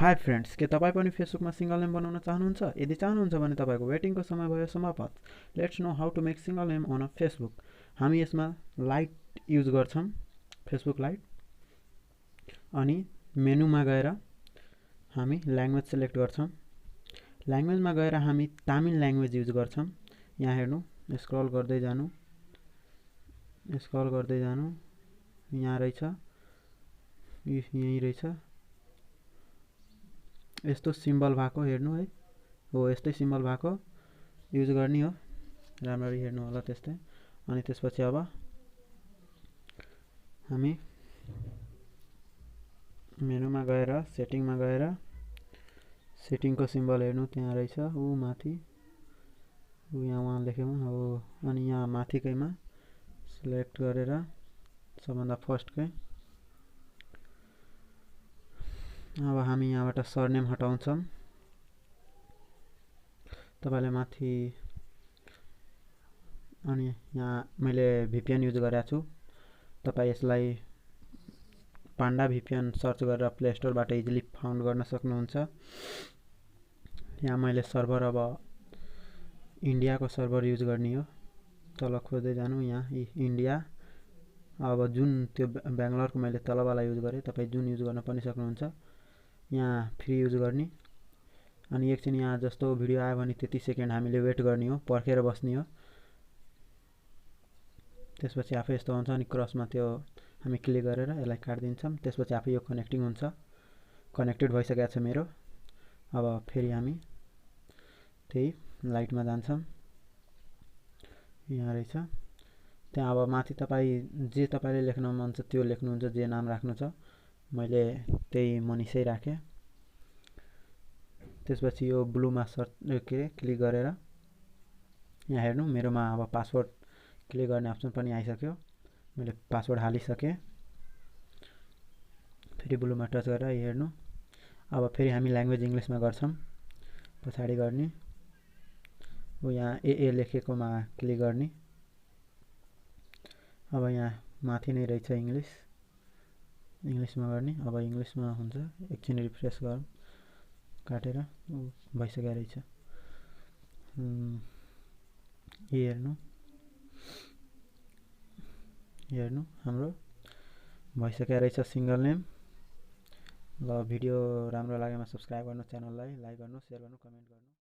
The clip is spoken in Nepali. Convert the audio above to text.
हाई फ्रेन्ड्स, के तपाईँ पनि फेसबुकमा सिंगल नेम बनाउन चाहनुहुन्छ? यदि चाहनुहुन्छ भने तपाईँको वेटिङको समय भयो समाप्त। Let's know how to make single name on a Facebook. हामी यसमा लाइट युज गर्छौँ, फेसबुक लाइट। अनि मेनुमा गएर हामी ल्याङ्ग्वेज सेलेक्ट गर्छौँ। ल्याङ्ग्वेजमा गएर हामी तामिल ल्याङ्ग्वेज युज गर्छौँ। यहाँ हेर्नु, स्क्रल गर्दै जानु, यहाँ रहेछ, यहीँ रहेछ। यस्तो सिम्बल भएको हेर्नु है, हो यस्तै सिम्बल भएको युज गर्ने हो। राम्ररी हेर्नु होला त्यस्तै। अनि त्यसपछि अब हामी मेनुमा गएर सेटिङमा गएर सेटिङको सिम्बल हेर्नु, त्यहाँ रहेछ ऊ माथि, ऊ यहाँ उहाँ लेखेमा हो। अनि यहाँ माथिकैमा सिलेक्ट गरेर सबभन्दा फर्स्टकै अब हामी यहाँबाट सरनेम हटाउँछौँ। तपाईले माथि अनि यहाँ मैले भिपिएन युज गरेको छु। तपाईँ यसलाई पाण्डा भिपिएन सर्च गरेर प्ले स्टोरबाट इजिली फाउन्ड गर्न सक्नुहुन्छ। यहाँ मैले सर्भर अब इन्डियाको सर्भर युज गर्ने हो। तल खोज्दै जानु, यहाँ इन्डिया। अब जुन त्यो बेङ्गलोरको मैले तलवाला युज गरेँ, तपाईँ जुन युज गर्न पनि सक्नुहुन्छ। यहाँ फ्री युज गर्ने। अनि एकछिन यहाँ जस्तो भिडियो आयो भने त्यति सेकेन्ड हामीले वेट गर्ने हो, पर्खेर बस्ने हो। त्यसपछि आफै यस्तो हुन्छ। अनि क्रसमा त्यो हामी क्लिक गरेर यसलाई काटिदिन्छौँ। त्यसपछि आफै यो कनेक्टिङ हुन्छ। कनेक्टेड भइसकेको छ मेरो। अब फेरि हामी त्यही लाइटमा जान्छौँ। यहाँ रहेछ, त्यहाँ अब माथि तपाईँ जे तपाईँले लेख्न मन छ त्यो लेख्नुहुन्छ, जे नाम राख्नु छ। मैले त्यही मनिषै राखेँ। त्यसपछि यो ब्लूमा क्लिक गरेर यहाँ हेर्नु, मेरोमा अब पासवर्ड क्लिक गर्ने अप्सन पनि आइसक्यो। मैले पासवर्ड हालिसकेँ। फेरि ब्लूमा टच गरेर हेर्नु। अब फेरि हामी ल्याङ्ग्वेज इङ्ग्लिसमा गर्छौँ, पछाडि गर्ने। हो यहाँ ए लेखेकोमा क्लिक गर्ने। अब यहाँ माथि नै रहेछ इङ्ग्लिसमा गर्ने। अब इङ्ग्लिसमा हुन्छ, एकछिन रिफ्रेस गरौँ, काटेर भइसकेको रहेछ। हेर्नु हाम्रो भइसकेको रहेछ सिंगल नेम। ल भिडियो राम्रो लागेमा सब्सक्राइब गर्नु, च्यानललाई लाइक गर्नु, सेयर गर्नु, कमेन्ट गर्नु।